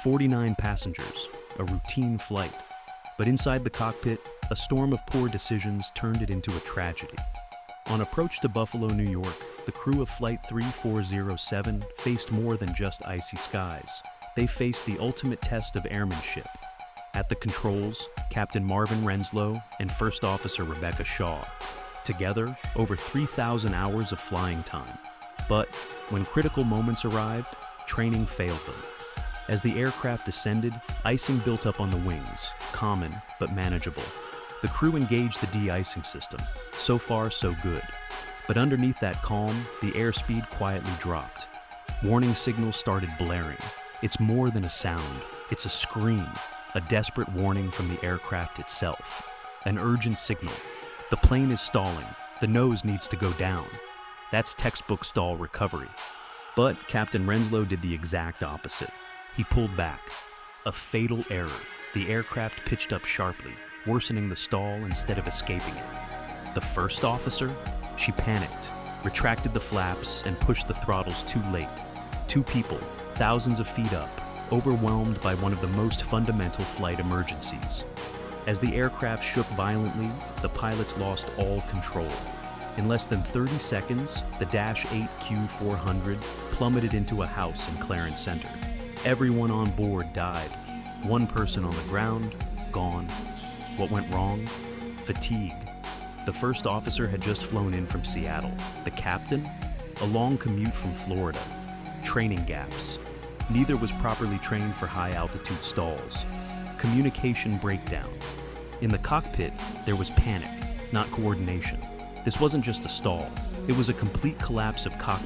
49 passengers, a routine flight. But inside the cockpit, a storm of poor decisions turned it into a tragedy. On approach to Buffalo, New York, the crew of Flight 3407 faced more than just icy skies. They faced the ultimate test of airmanship. At the controls, Captain Marvin Renslow and First Officer Rebecca Shaw. Together, over 3,000 hours of flying time. But when critical moments arrived, training failed them. As the aircraft descended, icing built up on the wings, common but manageable. The crew engaged the de-icing system. So far, so good. But underneath that calm, the airspeed quietly dropped. Warning signals started blaring. It's more than a sound. It's a scream, a desperate warning from the aircraft itself. An urgent signal. The plane is stalling. The nose needs to go down. That's textbook stall recovery. But Captain Renslow did the exact opposite. He pulled back. A fatal error. The aircraft pitched up sharply, worsening the stall instead of escaping it. The first officer? She panicked, retracted the flaps, and pushed the throttles too late. Two people, thousands of feet up, overwhelmed by one of the most fundamental flight emergencies. As the aircraft shook violently, the pilots lost all control. In less than 30 seconds, the Dash 8 Q400 plummeted into a house in Clarence Center. Everyone on board died. One person on the ground, gone. What went wrong? Fatigue. The first officer had just flown in from Seattle. The captain? A long commute from Florida. Training gaps. Neither was properly trained for high-altitude stalls. Communication breakdown. In the cockpit, there was panic, not coordination. This wasn't just a stall. It was a complete collapse of cockpit